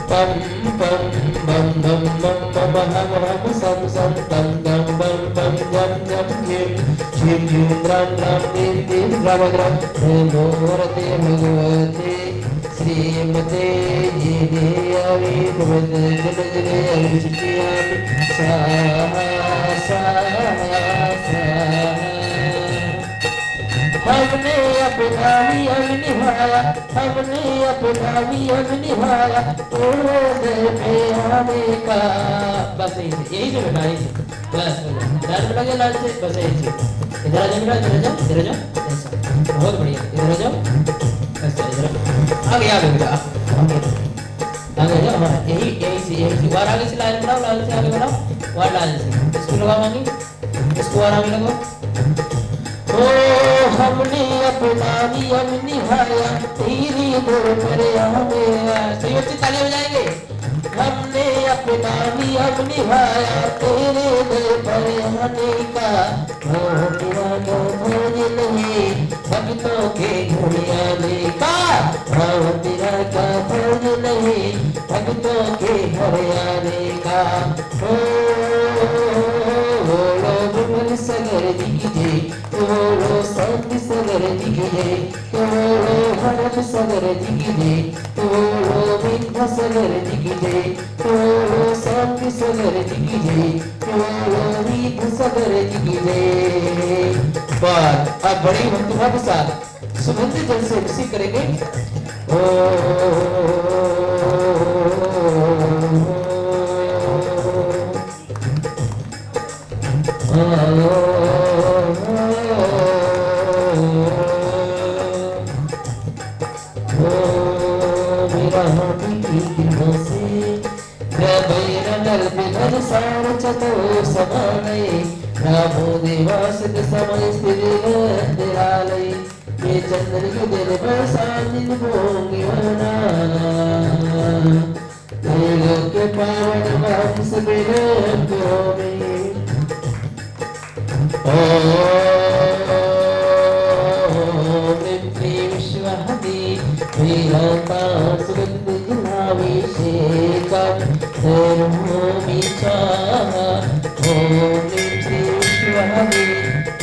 pam pam bam bam bam bam ham ham sam sam tam tam bam bam jam jam jim jim jim ram ram dim dim ram ram namo Bhagavate Bhagavate Srimate Jideyami Bhavate Janajane Avishitiyami Saha Saha हमने अपना नियम निभाया हमने अपना नियम निभाया तोड़ने पे आने का बस यही से बेटा यही से बस डर लगे लाल से बस यही से इधर आ जाओ बेटा इधर आ जाओ ऐसा बहुत बढ़िया इधर आ जाओ ऐसा इधर आ गया बेटा आगे जाओ हाँ यही से बार आगे से लाइन बढ़ाओ लाल से आगे बढ़ाओ वार लाल से इसको लगाओ आगे इसको और आगे लगाओ ओ हमने अपना नियम निभाया तेरी दर पर आया सही बच्चे ताली बजाएंगे हमने अपना नियम निभाया तेरे दर पर आने का मेरा भोज नहीं भक्तों के घुड़ियाने का तेरा का भोज नहीं भक्तों के घर आने का सगर दिखे तोरो संत सगर दिखे तोरो हरम सगर दिखे तोरो विघ्न सगर दिखे तोरो संत सगर दिखे तोरो विघ्न सगर दिखे पर अब बड़ी भक्तिभाव के साथ सुगंधित जल से अभिषेक करेंगे ओ रामो देवासित समय स्थिति निरालय ये चंद्र के दिल पर सानिध्य होंगे वना लोक के पावन वंश विलोक होंगे ओम श्री विश्वहरि वीरता सुगंध जलाभिषेकम धर्मोमि स्वाहा ओम श्री विश्वहरि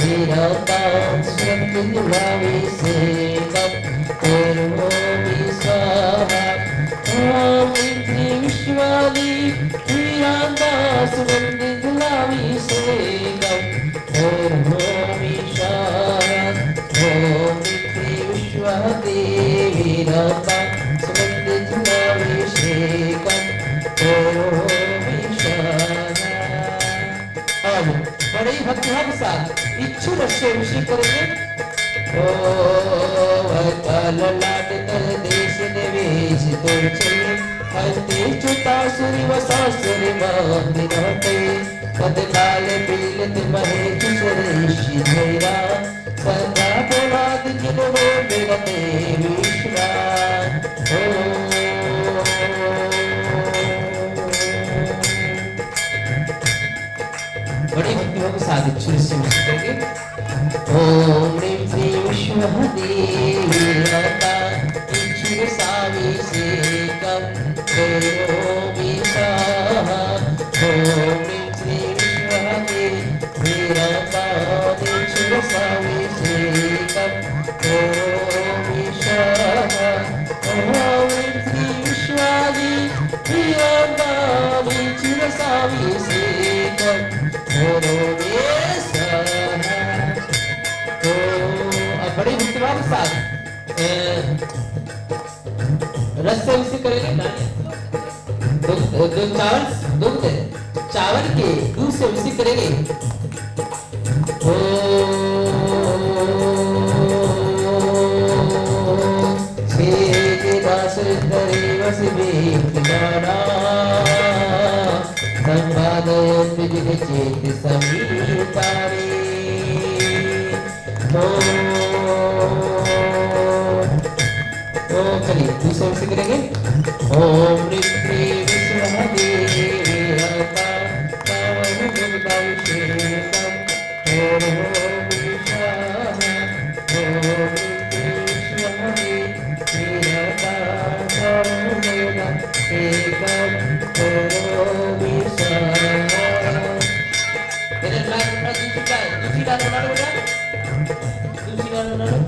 वीरता सुगंध जलाभिषेकम धर्मोमि स्वाहा ओम श्री विश्वहरि वीरता सुगंध जलाभिषेकम धर्मोमि स्वाहा ओम श्री विश्वहरि वीरता सुगंध जलाभिषेकम धर्मोमि स्वाहा। अब बड़े भक्तिभाव के साथ इच्छु रस्य अभिषेक करेंगे ओ अकाल लाट कर देश निवेश तोड़ चले हस्ते चुता सुरी वसासुरी मंदिरते पद लाल पीलत महे सुरेशी धैरा सदा प्रभात जिनवे मेरते विश्वा ओ बड़ी भक्तियों के साथ इच्छुर से अभिषेक करेंगे ओम ह्रीं श्री विश्वहदेवीरता इच्छुर साभिषेकम करोमि स्वाहा ओम ह्रीं श्री विश्वहदेवीरता इच्छुर साभिषेकम करोमि स्वाहा ओम ह्रीं श्री विश्वहदेवीरता इच्छुर साभिषेकम तो बड़ी भक्तिभाव के साथ रस से अभिषेक करेंगे चावल के दूध से अभिषेक करेंगे ओ संवादयन्ति विचेति समीतारे ओम चलिए दूसरे से करेंगे ओम ह्रीं श्री विश्वहदेवीरता पावन भक्ताभिषेकम करोमि स्वाहा ओम ह्रीं श्री विश्वहदेवीरता पावन भक्ताभिषेकम डाल बना लो बेटा, दूसरी डाल बना लो।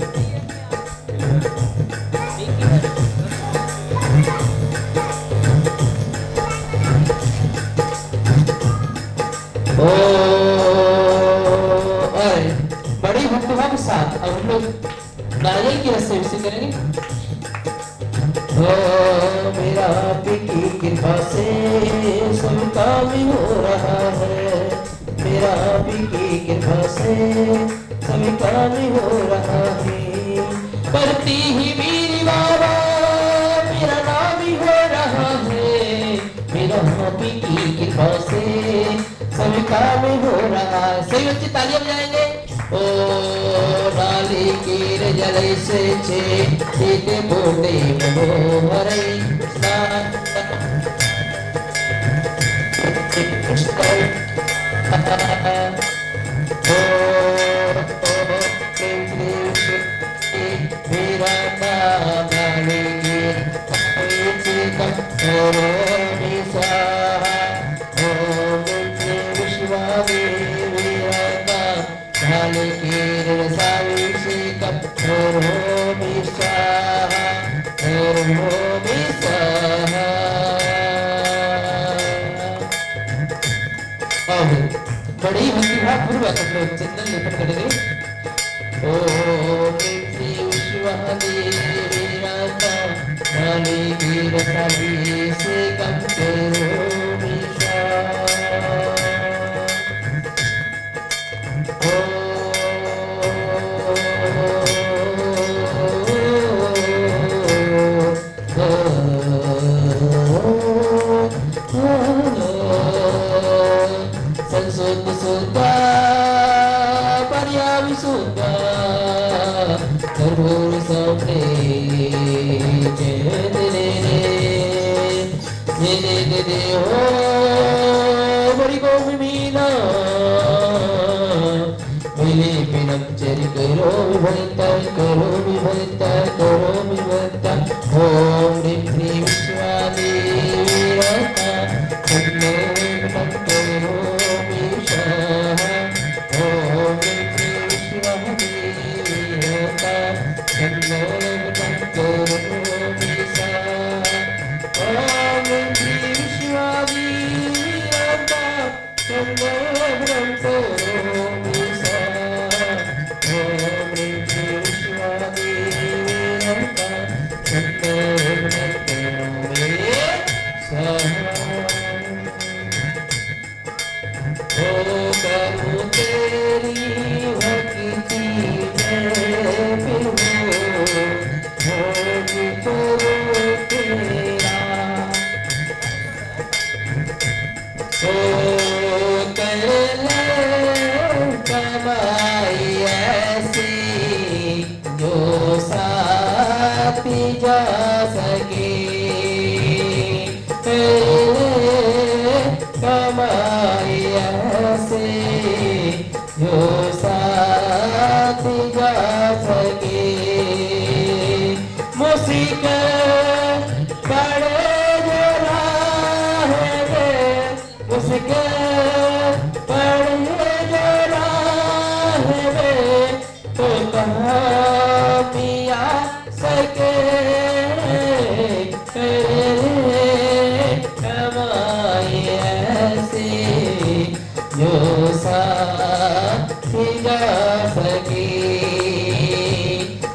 ओ अरे बड़ी भक्तिभाव के साथ अब हम लोग नारियल की रस से अभिषेक करेंगे। ओ मेरा आपकी कृपा से सब काम हो रहा है, मेरा आपकी कृपा से सब काम हो रहा है, करती ही मेरी बाबा मेरा नाम ही हो रहा है, मेरा आपकी कृपा से सब काम हो रहा है। सही बच्चे तालियां बजाएंगे। ओ नाली कीर जले से छे बोले मनोहर मेरा नाम बड़ी भक्तिभाव पूर्वक हम लोग चंदन लेपन करेंगे। ओम श्री विश्वदेवी माता काली वीर काली से कम करो विश्वा।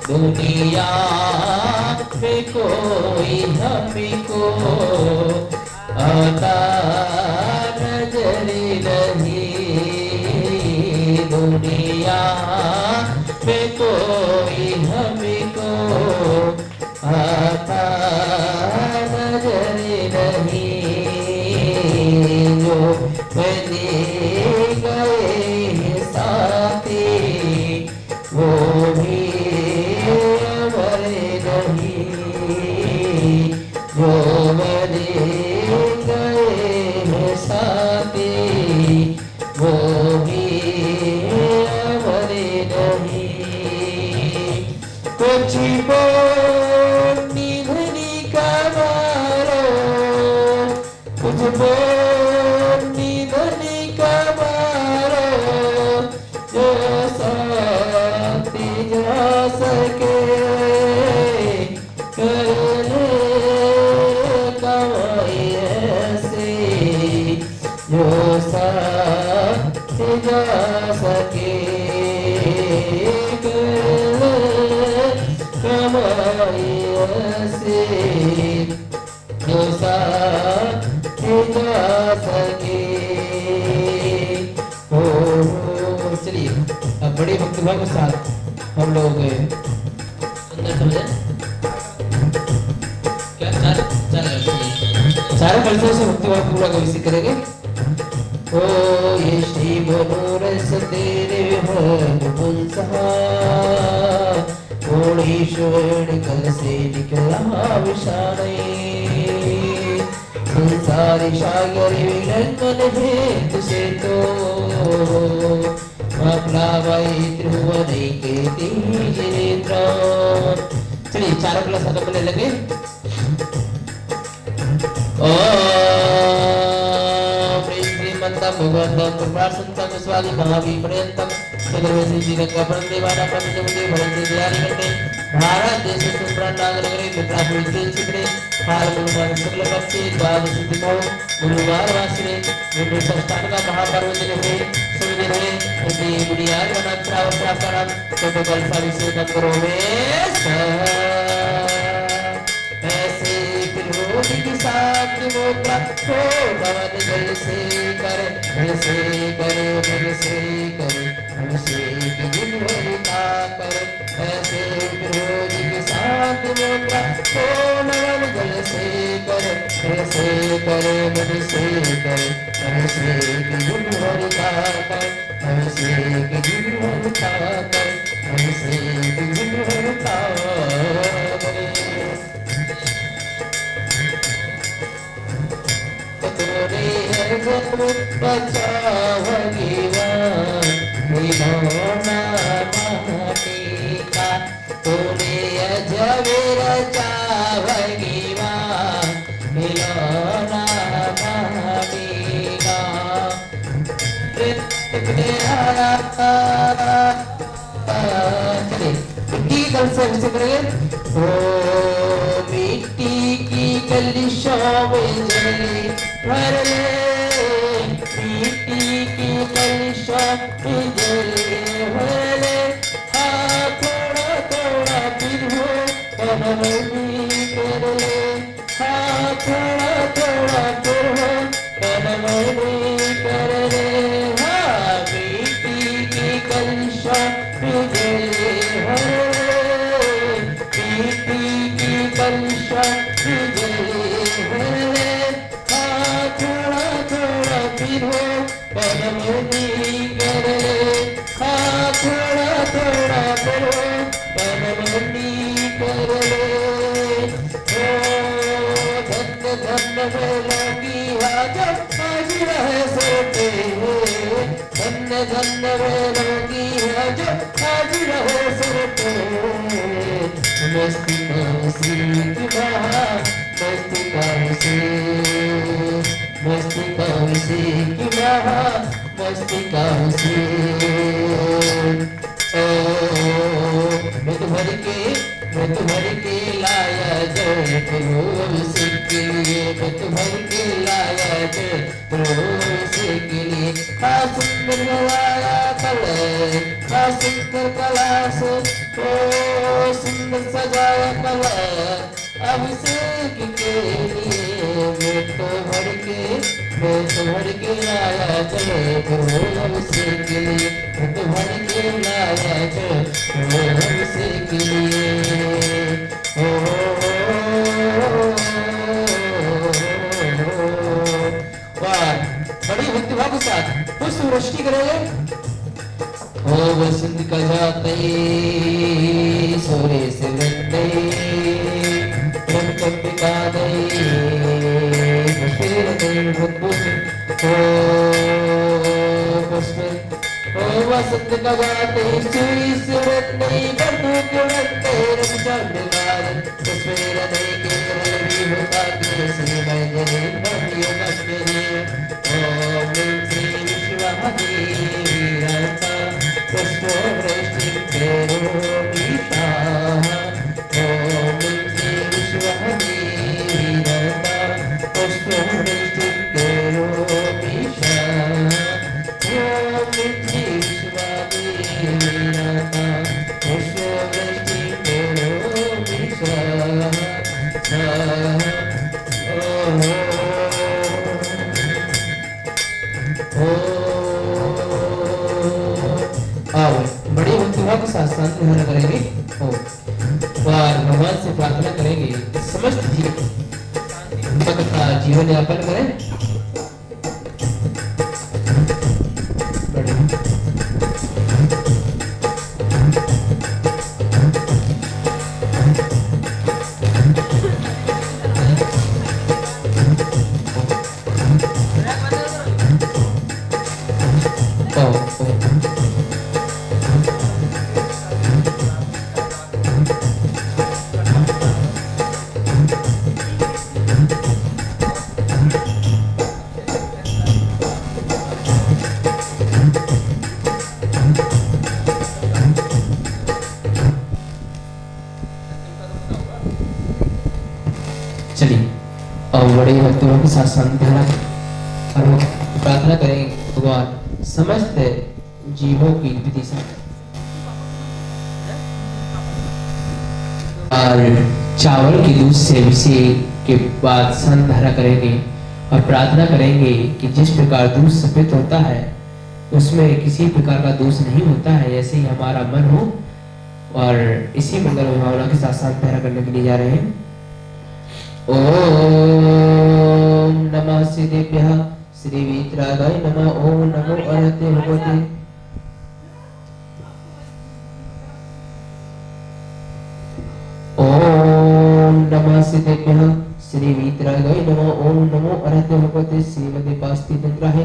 दुनिया में कोई हमको आता नजर नहीं, दुनिया में कोई हमको आता नजर नहीं, जो बने गए साथी वो भी जो मरे गए साथी वो भी मरे जा सके कमाई ऐसे जो साथ जा सके। ओ चलिए अब बड़े भक्तिभाव के साथ हम लोग सुंदर समझे क्या चार कलशों से भक्तिभाव पूरा कभी करेंगे। ओ ये श्री मनोरस तेरे ईश्वर कल से निकला विषाणे संसारी सागर विलंघन भेद से तो अपनावाई त्रिभुवन के तेज नेत्र। चलिए चारों क्लास खत्म करने लगे। भगवंतम कृपासंतम स्वामी महावीर पर्यंतम चंद्रवंशी जीरंगा परंदेवाना परमजमुदे भरते दियारी करते भारत देश सुप्रांडांग नगरे मित्रापुर तेल चित्रे हाल गुरुवार शुक्ल पक्षे द्वादश तिथौ गुरुवार वासरे गुरु संस्थान का महापर्व दिन है सुदिन है उसे गुड़ियार वना श्रावण प्रापणम प्रोटोकॉल सर्विस नंबर में ऐसे फिरोजी की साथ मोटा हो भवन जल से करे जल से करे जल से करे जल से की गुणवत्ता करे। ऐसे फिरोजी की साथ मोटा हो भवन जल से करे जल से करे जल से करे जल से की गुणवत्ता करे जल से की गुणवत्ता करे जल से की गुणवत्ता करे। बचाव भगवान मिलोना माटिका तूने अजमेर चा भगवान मिलोना माटिका कल से करेंगे। ओ मिट्टी की कलिशों में जली भर ले मिट्टी की कलिशों में जली भर ले हाँ थोड़ा थोड़ा फिर हो कनमनी कर ले हाँ थोड़ा थोड़ा फिर हो कनमनी कर ले हाँ मिट्टी की कलिशों में जली भर ले मिट्टी की कलिशों में जली भर ले हाँ थोड़ा थोड़ा फिर हो कनमनी कर ले हाँ थोड़ा थोड़ा फिर हो कनमनी कर ले। ओ धन्य धन्य वेलोगी हाजर हाजिर है सोते धन्य धन्य वेलोगी हाजर हाजिर है सोते मस्ती का मस्ती की बात मस्ती का मस्ती मस्ती का मस्ती की बात मस्ती का मस्ती। ओ मैं तुम्हारे के लाया जय रोसे के लिए मैं तुम्हारे के लाया जय रोसे के लिए हाँ सुंदर लाया कलर हाँ सुंदर कला से ओ सुंदर सजाया कलर अभिषेक के लिए मैं तो भर के लाया जय अभिषेक के लिए मैं तो भर के लाया जय अभिषेक के लिए। बड़ी भक्तिभाव के साथ पुष्प वृष्टि करेंगे। ओ वसंत का जाते सोरे से वंदे प्रेम कंपिका दे पुष्पेर दे भक्तपुष्प ओ पुष्प ओ वसंत का जाते सुई से वंदे बंधु के वंदे रमचंद्रलाल पुष्पेर दे के रवि होता के श्री मैंने बंदियों कश्मीरी ओम श्री विश्वदेवी रता पुष्पो वृष्टि करोमीता ओम श्री विश्वदेवी रता पुष्पो वृष्टि करोमीता ओम आओ बड़ी भक्तिभाव के साथ शांति धारण करेंगे और भगवान से प्रार्थना करेंगे समस्त जीव का जीवन यापन करें। बड़े भक्तों के साथ शांति और प्रार्थना करेंगे भगवान समस्त जीवों की विधि से और चावल की दूध से अभिषेक के बाद शांत धारा करेंगे और प्रार्थना करेंगे कि जिस प्रकार दूध सफेद होता है उसमें किसी प्रकार का दोष नहीं होता है, ऐसे ही हमारा मन हो। और इसी मंगल भावना के साथ शांत धारा करने के लिए जा रहे हैं। ओम नमः श्रीदेव्यः श्रीवीतरागाय नमः। ओम नमो अरहते भगवते। ओम नमः श्रीदेव्यः श्रीवीतरागाय नमः। ओम नमो अरहते भगवते। श्रीमते पास्ति तंत्राहे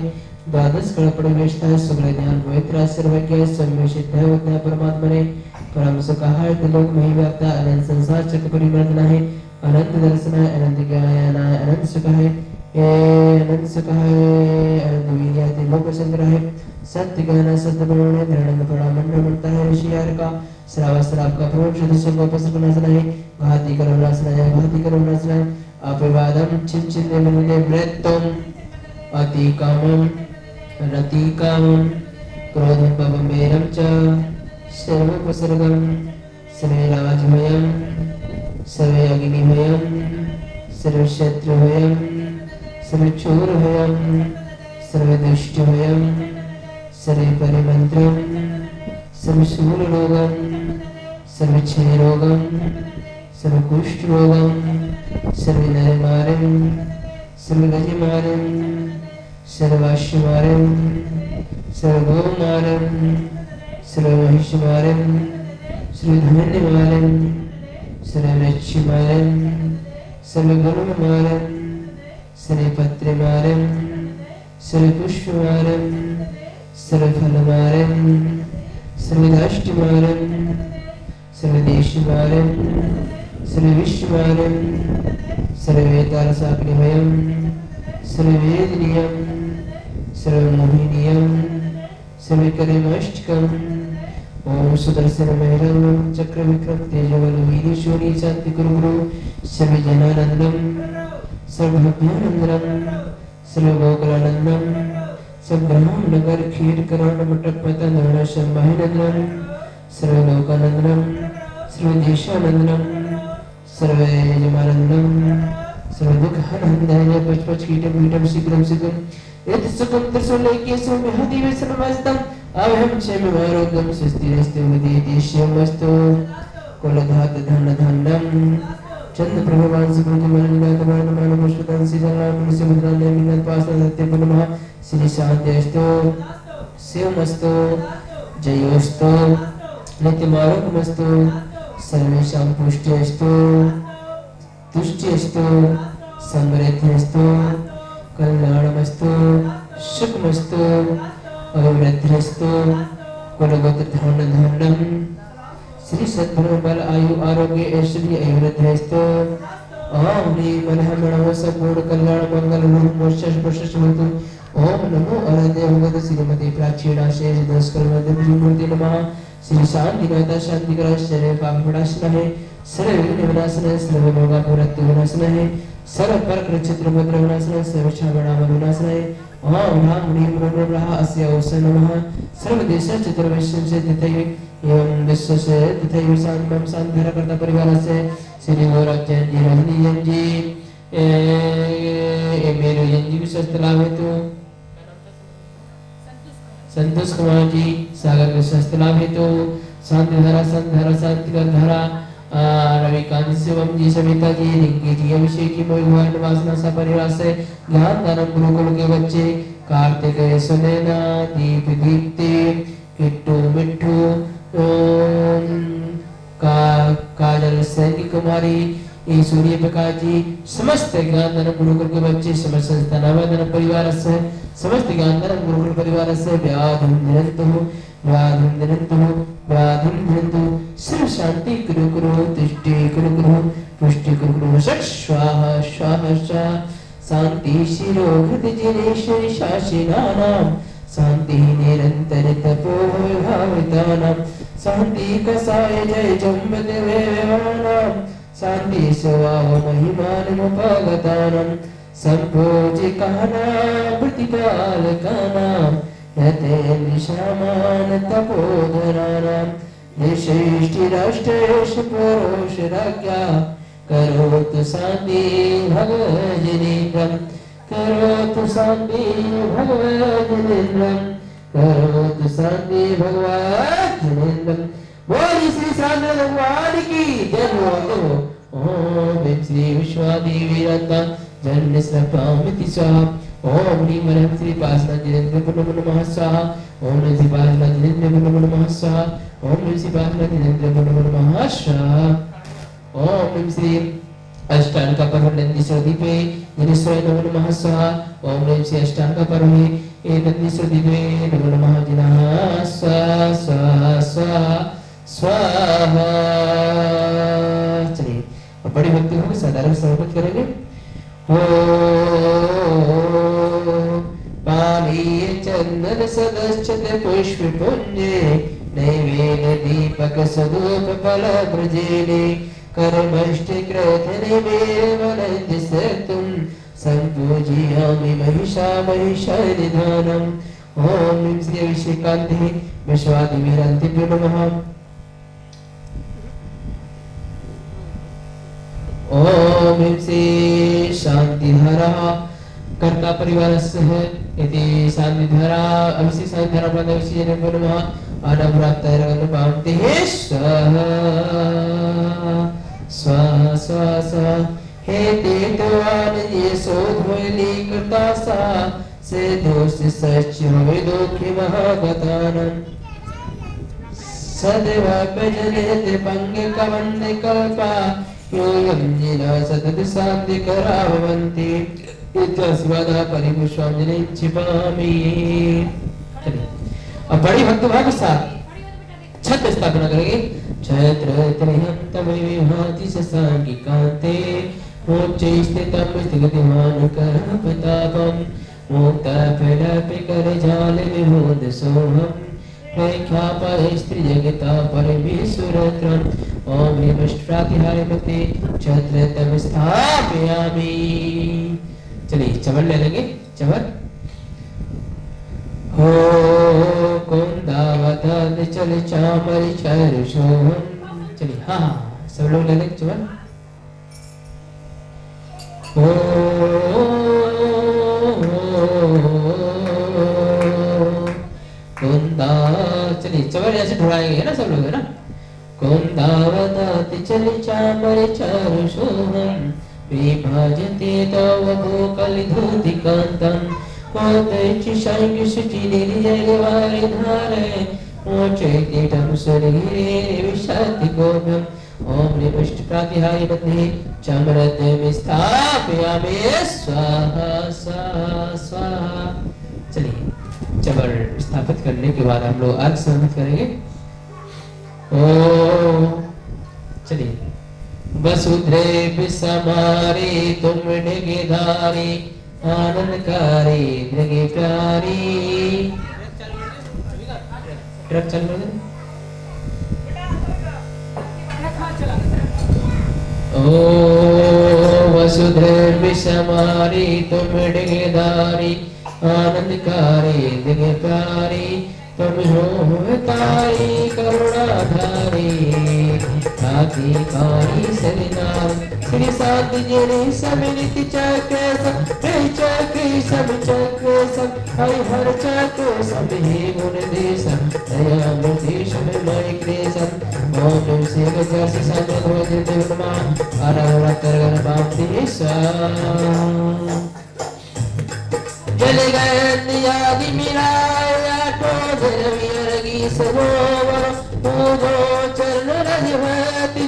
द्वादश कल्पणवेष्टः सुगले ध्यान पवित्र सर्वज्ञ सम्यसिद्ध होता परमात्मने परम सुखाय त्रिलोक महि व्याप्ता अनंत संसार चक्र परिवर्तनाय अनंत दर्शनाय अनंत ज्ञानाय अनंत सुखाय अनंत सुखाय अनंत वीर्याय लोक संग्रह सत्य ज्ञान सत्य ब्रह्मणे धरणंग प्रणाम मंडलता है ऋषि यार का श्राव श्राव का प्रभु शुद्ध संगोपस गुणासनाय घाती करुणासनाय घाती करुणासनाय अपिवादम चिंचिते मनुने मृत्युम अति कामम रति कामम क्रोधम पवमेरम च सर्वोपसर्गम सर्वराजमयम सर्वे अग्निमयम सर्वशत्रुभयम सर्वचोरभयम सर्वदुष्टभयम सर्वपरिमंत्रम सर्वशूलरोगम सर्वक्षयरोगम सर्वकुष्ठरोगम सर्वनरमारम सर्वगजमारम सर्वाश्वमारम सर्वगोमारम सर्वमहिषमारम सर्वधन्यमारम सर्वलक्ष्मीमारम सर्वगुणमारम सर्वपत्रमारम सर्वपुष्पमारम सर्वफलमारम सर्वदाष्टमारम सर्वदेशमारम सर्वविश्वमारम सर्ववेतारसाग्निमयम सर्ववेदनीयम सर्वमोहिनीयम सर्वकर्माष्टकम। ओम सुदर्शन महरम चक्र विक्रम तेजबल वीर शूरी शांति गुरु गुरु सर्वजनानंदम सर्वभव्यानंदम सर्वगोकुलानंदम सर्वब्रह्म नगर खीर करण मटक पतन धरण शंभानंदम सर्वलोकानंदम सर्वदेशानंदम सर्वयजमानंदम सर्वदुःखहनंदाय पचपच कीटम कीटम शीघ्रम शीघ्रम यत् सुखम त्रिशूलेके सुमहदिवे सर्वमस्तम अहम क्षेम आरोग्यम सुस्थिरस्तु विदितेश्यमस्तु कुलधात धन धनम चंद्र प्रभवान सुकृतमनिनाथ मानमान पुष्पकां सिजनाम सिमद्राने मिनत पासन सत्यपनमः श्री शांतिस्तु शिवमस्तु जयोस्तु नित्यमारोग्यमस्तु सर्वेषां पुष्टिस्तु तुष्टिस्तु समृद्धिस्तु कल्याणमस्तु सुखमस्तु अभिवृद्धिस्तु कुलगोत्र धन धनम श्री सद्गुरु बल आयु आरोग्य ऐश्वर्य अभिवृद्धिस्तु ओम ह्रीं मनः मणः सद्गुण कल्याण मंगल रूप वर्षश वर्षश होतु। ओम नमो अरहते भगवते श्रीमते प्राचीनाशेष दशकर्म मूर्ति नमः। श्री शांतिनाथ शांतिकर शरीर पाप विनाशनः सर्व विघ्न विनाशनः सर्व रोगापुरत्व विनाशनः सर्व परक्र चित्र भद्र विनाशनः सर्व छावणाम विनाशनः। ओम राम ह्रीं ब्रह्म अस्य औषध नमः। सर्व देश चतुर्वेश्य से तथैव एवं विश्व से तथैव शांतम शांतिधर करता परिवार से श्री गौरव जी रजनी जी ए मेरे जी विश्वस्त लाभ हेतु संतोष कुमार जी सागर के स्वस्थ लाभ हेतु शांति धारा शांति का धारा रविकांत शिवम जी सविता जी रिंकी जी अभिषेक जी मोहित वासना सा परिवार से ज्ञान दानम गुरुकुल के बच्चे कार्तिक सुनैना दीप दीप्ति किट्टू मिट्टू काजल सैनी कुमारी सूर्य प्रकाश जी समस्त ज्ञान धर्म गुरुकुल के बच्चे समस्त संस्थान धर्म परिवार से समस्त ज्ञान धर्म गुरुकुल परिवार से व्याधुम निरंतु सर्व शांति कुरु कुरु तुष्टि कुरु कुरु पुष्टि कुरु कुरु स्वाहा स्वाहा स्वाहा शांति शिरो हृदय जिनेश शासिनानाम शांति निरंतर तपोभावितानां शांति कसाय जय जम्बदेवानां शांति स्वभाव महिमानमुपगतानां संपूजिकानां प्रतिपालकानां यते निशामान तपोधराणां निश्रेष्टिराष्ट्रेश परोश राज्ञा करोतु शांति भगवजनेन्द्रं करोतु शांति भगवजनेन्द्रं करोतु शांति भगवजनेन्द्रं। बोली श्री शांति भगवान की जय बोलो। ओम श्री विश्वादेवी रत्ना जन्म स्रपामिति स्वाहा। ओम ह्रीं वरं श्री पासना जिनेन्द्र पुनः नमः स्वाहा। ओम श्री पासना जिनेन्द्र पुनः नमः स्वाहा। ओम श्री पासना जिनेन्द्र पुनः नमः स्वाहा। ओम श्री अष्टांग का पर्व नंदीश्वर दीपे जिनेश्वराय नमो नमः स्वाहा। ओम श्री अष्टांग का पर्व है नंदीश्वर दीपे नमो नमः जिनः स्वाहा स्वाहा स्वाहा स्वाहा। चलिए अब बड़ी भक्ति होगी साधारण समर्पित करेंगे। पानीय चंदन सदश्चत पुष्प पुंजे नैवेद्य दीपक सदूप फल ब्रजेने कर्मष्टि कृतने मेवनंद सतुम संपूजयामि महिषा महिषानिधानम्। ओम श्री अभिषेकान्ते विश्वादिवीरान्तेभ्यो नमः। ओम श्री शांतिधारा कर्ता परिवार है यदि शांतिधारा अभिषेक शांतिधारा प्रातः अभिषेक जन नमः अनवरात्र पावते स्वाहा स्वाहा स्वाहा स्वाहा। हे तेतवान ये शोध होली कृता सा से दोष सच होय दुखी महागतानम् सदैव भजने पंग कवंद कल्पा योयं जिना सतत शांति करावन्ति इत्यस्वदा परिपुष्पांजलि छिपामि। चलिए अब बड़ी भक्तिभाव के साथ छत स्थापना करेंगे। छत्र त्रयं तमेवाति शशांकिकान्ते मोक्षे स्थितं स्थितिमान करपतापं मुक्तफलपिकर जाल विमोद सोहम् ख्यापाय स्त्री जगता परमेश्वरत्रम्। ओम ह्रीं मते छत्र तम स्थापयामि। चलिए चवर ले लेंगे चवर। हो कुंदावतन चल चामर चर शोभम। चलिए हाँ हाँ सब लोग ले लेंगे चवर। कुंदा चलिए चवर ऐसे ढुड़ाएंगे है ना सब लोग है ना। कुंदावताति चल चामर चारु शोभम विभाजते तव गोकलिधूति कांतम कोतैचि शैंग शुचि निर्जलवारि धारे मोचैतिटं सुरगिरे विशाति गोभ्यम। ओम निपुष्ट प्रातिहार्य मध्ये चामरद्वयं स्थापयामि स्वाहा स्वाहा स्वाहा। चलिए चवर स्थापित करने के बाद हम लोग अर्घ समर्पित करेंगे। ओ चलिए वसुधैव समारे तुम डिगधारी आनंदकारी जगे प्यारी। ट्रक चल रहा है। ओ वसुधैव समारे तुम डिगधारी आनंदकारी जगे प्यारी तुम हो तारी करुणाधारी प्रातिकारी सरिनाम श्री शांति जेरी सब नीति चक्र सब चक्र सब चक्र सब हर चक्र सब हे गुण देश दया देश में मय कृष्ण ओम से गजर से संत हो देव नमः आराधना करगन बाप देश जल गए आदि मिलाया तो धर्मी सरोवर पूजो चरण रजवती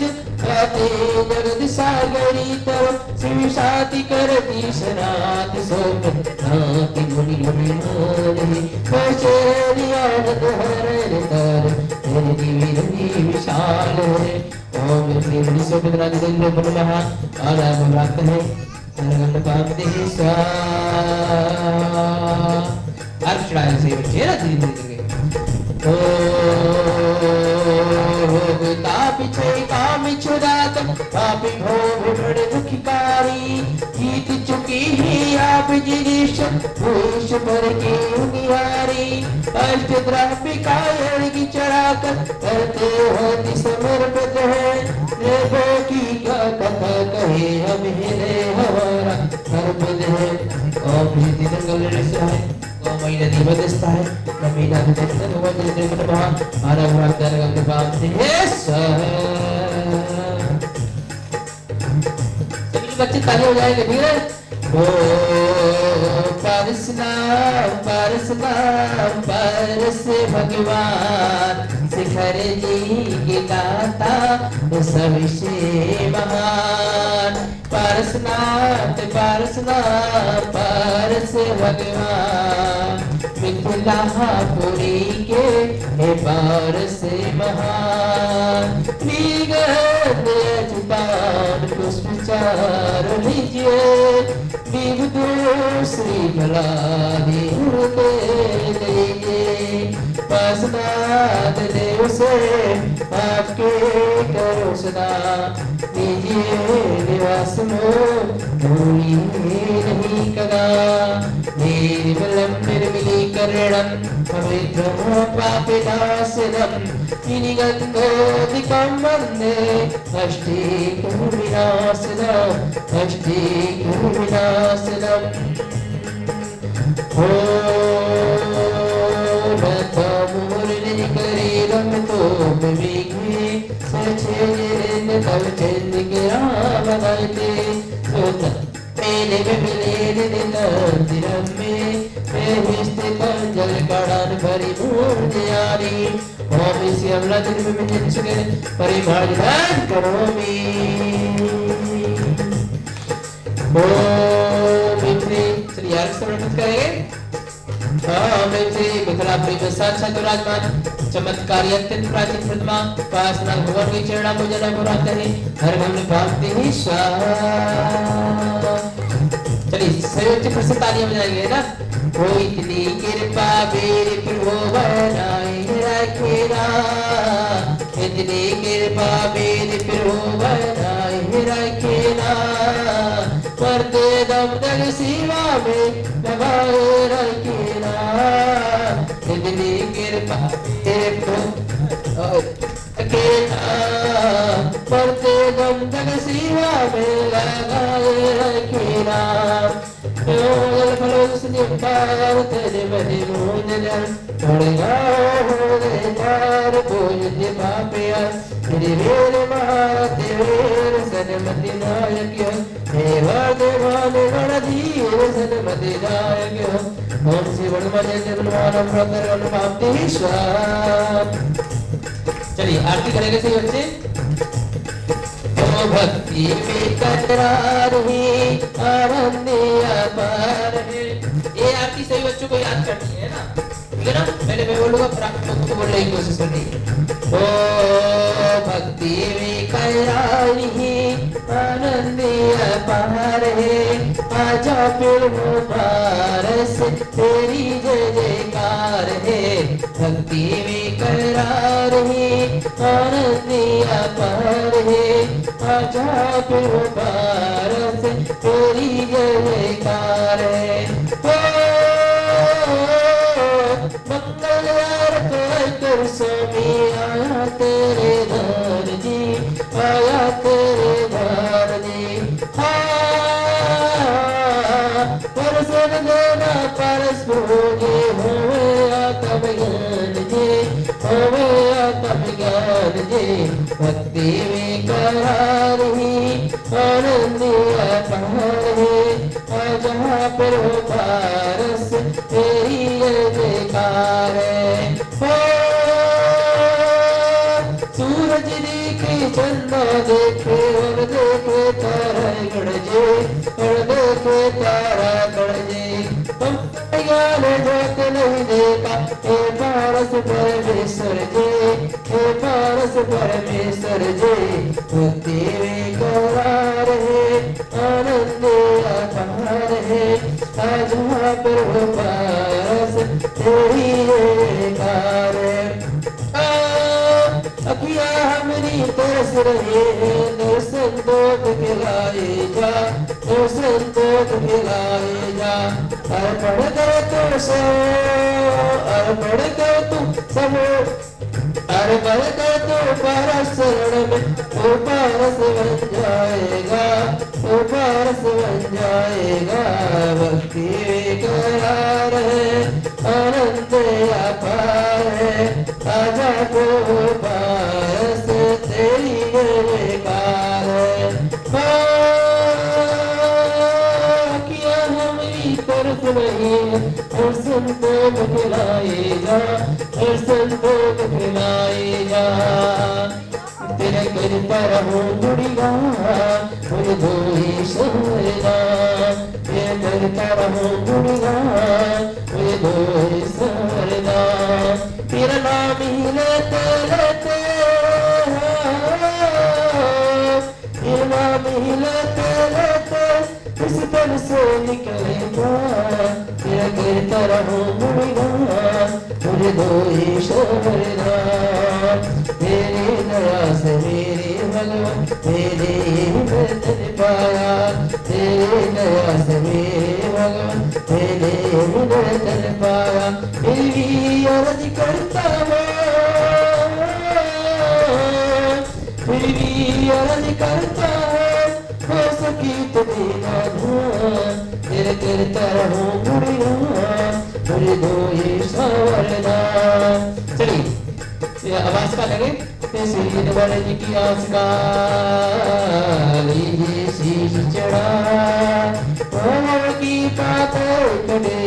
आते जगत सागरी तव शिव साति करती सनात सोम नाति मुनि मुनि मोहि पचेरि आनंद हर तर तेरे दिव्य विशाल है ओम श्री हरि सुभद्रा दिव्य नमः आराम प्राप्त है सरगण पाप देशा अर्चना से चेहरा धीरे धीरे तापिछे काम छुदात पापी भोग बड़े दुखिकारी जीत चुकी ही आप जिनिश भूष पर की उनिहारी अष्ट द्रापिकायण की चढ़ाकर करते हो समर्पित है देवो की क्या कथा कहे हम हिले हमारा अर्पित है और प्रीति दंगल है महीना दिवसता है महीना दिवसता हुआ जैसे कि वहाँ आरा हुआ कर गंगे बाप से सभी बच्चे ताली हो जाएंगे ठीक है ओ परस भगवान शिखर जी की दाता सबसे महान पारसनाथ परस भगवान मिथिलापुरी के हे पारस महान पुष्पचार लीजिए विभु श्री भलादी पासनाथ देव से आपके करो सदा दीजिए निवास भूली नहीं कदा निर्मलम निर्मलीकरणम पवित्रम पापनाशनम गंगोदिकं वन्दे अष्टीकुं विनाशनम् मुरलीकरीरमतो विवेके सचेरेन तव चन्द्रिकावनते मेले दिनं में स्थितं जलकणान् परिपूर्णयामि ओम इसी अमला दिन में मैं जिसके परिभाषित करोमि ओम इतने चलिए यार समर्पित करेंगे ओम इतने मिथिलापुरी में साक्षात विराजमान चमत्कारी अत्यंत प्राचीन प्रतिमा पासना भगवान के चरणों में जना बुराते हैं हर हम ने भागते हैं चलिए संयुक्त प्रसिद्ध तालियां बजाएंगे ना कोई इतनी कृपा मेरे प्रभु बनाए रखेगा इतनी कृपा मेरे प्रभु बनाए रखेगा करते दम तक सीमा में लगाए रखेगा इतनी कृपा मेरे प्रभु करते दम तक सीमा में लगाए रखेगा तेरे बने मोजन पड़ेगा चार पूज्य पापिया तेरे वीर महादेव सनमति नायक देवा देवान गणधीर सनमति नायक ओम श्री वनमते निर्वाणम प्रकरण पाप्तीश्वर चलिए आरती करेंगे सही बच्चे भक्ति में करार है आनंद अपार है ये आरती सही बच्चों को याद करनी है ना ठीक है ना पहले मैं बोलूंगा फिर आप लोग को बोलने की कोशिश करनी है ओ भक्ति में करार है आनंद अपार है आजा फिर पारस तेरी जय जयकार है भक्ति में करार है आनंद अपार है आजा फिर पारस तेरी जय जयकार है मंगल आरती कर स्वामी आया तेरे घर जी आया तेरे घर जी होवे आत्म ज्ञान जे भक्ति में करार ही आनंद अपार है जहाँ पर हो पारस तेरी जयकार है। सूरज देखे चंदा देखे और देखे तारा गड़जे और देखे तारा गड़जे तुम ज्ञान जोत नहीं देखा हे पारस परमेश्वर जे हे पारस परमेश्वर जे भक्ति में करार है आनंद अपार है आज वहाँ पर हो पारस तेरी जयकार अखिया हमरी तरस रहे दर्शन दो दिखलाए जा दर्शन दो दिखलाए जा अर्पण कर तू सो अर्पण कर तू सब अर्पण कर तू पारस शरण में तू पारस बन जाएगा तू पारस बन जाएगा भक्ति करार है आनंद अपार है आजा को पारस तेरी जयकार किया हमारी तरफ नहीं और संतों को खिलाएगा और संतों को खिलाएगा तेरे कृपा रहूं गुड़िया मुझे दो ही सहना तेरे कृपा रहूं गुड़िया मुझे दो ही सहना तेरा नाम ही लेते लेते तेरा नाम ही लेते लेते इस तन से निकलेगा तेरा गिरता रहूं गुड़िया मुझे दो ही सहना तेरी दया से मेरे भगवान तेरे बदन पाया तेरी दया से मेरे भगवान तेरे बदन पाया फिर भी अर्ज करता हूँ फिर भी अर्ज करता हूँ हो सकी तो देना धुआं तेरे करता रहूं गुड़िया मुझे दो ही सवरना। चलिए आवाज का लगे श्री दवार जी की आस्का लीजिए शीश चढ़ा प्रभु की पातर कटे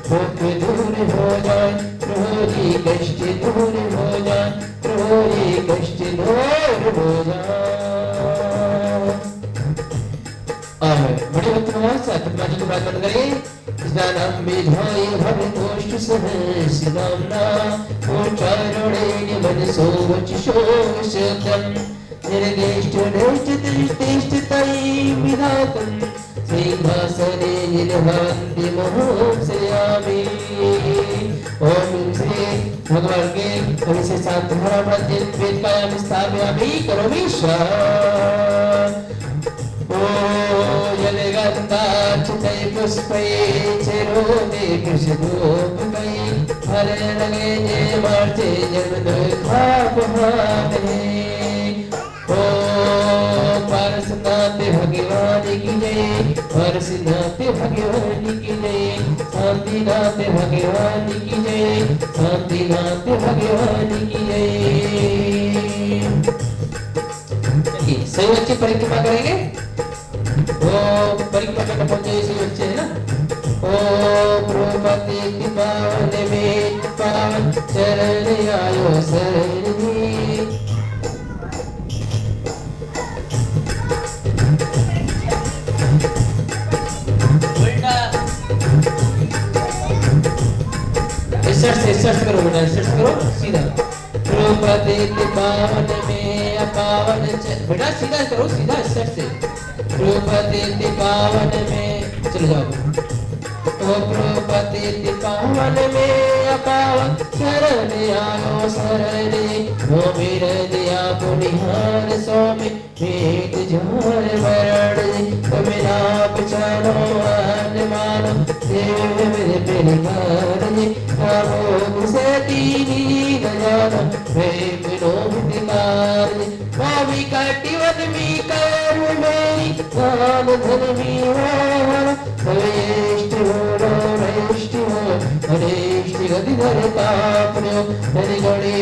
भूख दूर हो जाए प्रभु जी कष्ट दूर हो जाए प्रभु जी कष्ट दूर हो जाए। बड़े भक्तों से आत्मा जी को प्रार्थना करें स्नानम विधाय भवतोष्ट सहस्रनामना उच्चारणे निमन सोच शोषतम निर्देष्ट नेष्ट दृष्टिष्ट तयि विधातम सिंहासने निलभन्ति मोहस्यामि। ओम श्री भगवान के अभिषेक शांत भरा मध्य वेद कायाम स्थापयामि करोमि स्वाहा। जलगंधाक्षतै पुष्पै चिरोदे कृष्णधूपकै हरे लगे जय मार्चे जन्मदुःखापहामहे। ओम पारसनाथ भगवान की जय पारसनाथ भगवान की जय शांतिनाथ भगवान की जय शांतिनाथ भगवान की जय। सही बच्चे परिक्रमा करेंगे। ओम परिक्रमा करना पहुंचे इसी बच्चे है ना। ओम प्रभुपति पावन में पावन चरण आयो शरण सर्च करो बेटा सर्च करो सीधा प्रभुपति पावन में पावन बेटा सीधा करो सीधा सर्च से प्रभुपति पावन में चलो जाओ। ओ प्रभुपति पावन में पावन शरण आयो शरण ओ मेरे दया पुनिहार स्वामी भेद जोर वरण तुम नाप चलो मान मानो देव मेरे पेलिकार कामों से तीनी दयानो प्रेम नोभिकार स्वामी कटिवद मी कर मेरी कान धन मी हो हरेष्ट हो हरेष्ट हो हरेष्ट गति धर ताप्यो धन गणे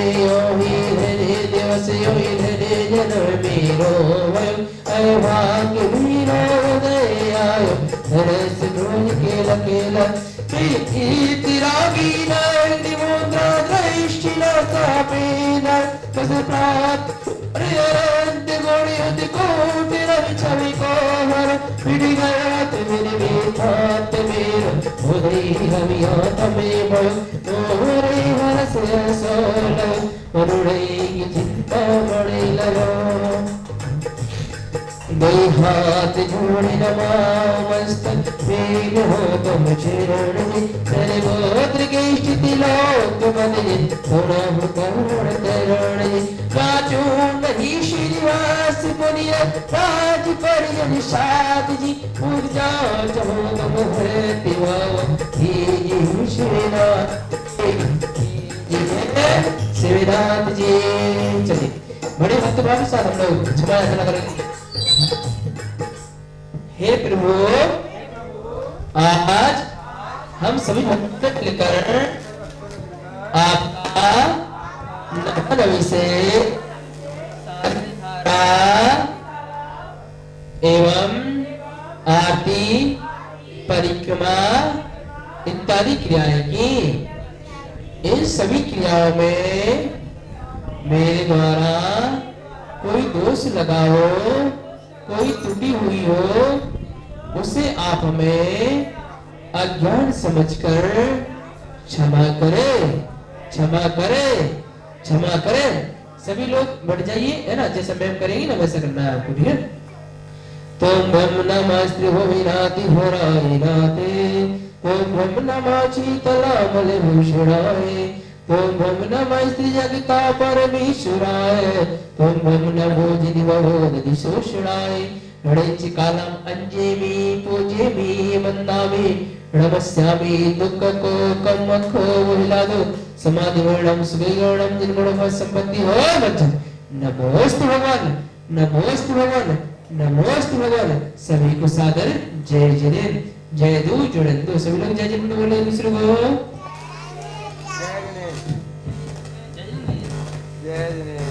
गई हाथ जोड़े नमाओ मस्तक मेघ हो तुम चरण जी तेरे गोत्र की स्थिति लोक बदले थोड़ा करुण करण जी राजू नहीं श्रीनिवास पुनिय राज पर निषाद जी पूजा चहो तुम हृति भाव श्रीनाथ शिवनाथ जी। चलिए बड़े भक्तभाव के साथ हम लोग क्षमा याचना करेंगे। हे प्रभु आज हम सभी भक्त लेकर आपका नवी से एवं आरती परिक्रमा इत्यादि क्रियाएं की। इन सभी क्रियाओं में मेरे द्वारा कोई दोष लगा हो, कोई त्रुटि हुई हो, उसे आप हमें अज्ञान समझकर क्षमा करें, क्षमा करें, क्षमा करें। सभी लोग बढ़ जाइए, है ना, जैसे मैम करेंगी ना वैसा करना है आपको, ठीक है। तुम ब्रह्म नमस्ते हो विनाति हो राते, तुम ब्रह्म नमः शीतलामल भूषणाय, तुम ब्रह्म नमः स्त्री जगता परमेश्वराय, तुम ब्रह्म नमो जिनिवरोध दिशोषणाय, रणेच कालम अंजेमि पूजेमि वंदामि, नमस्यामि दुख को कम को विलादो, समाधि वर्णम सुविगुणम निर्गुण संपत्ति हो मज्जन। नमोस्तु भगवान, नमोस्तु भगवान, नमोस्तु भगवान। सभी को सादर जय जिनेन्द्र, जय दू जुड़ेंदु। सभी लोग जय जिनेन्द्र बोले दूसरे को जय जिनेन्द्र।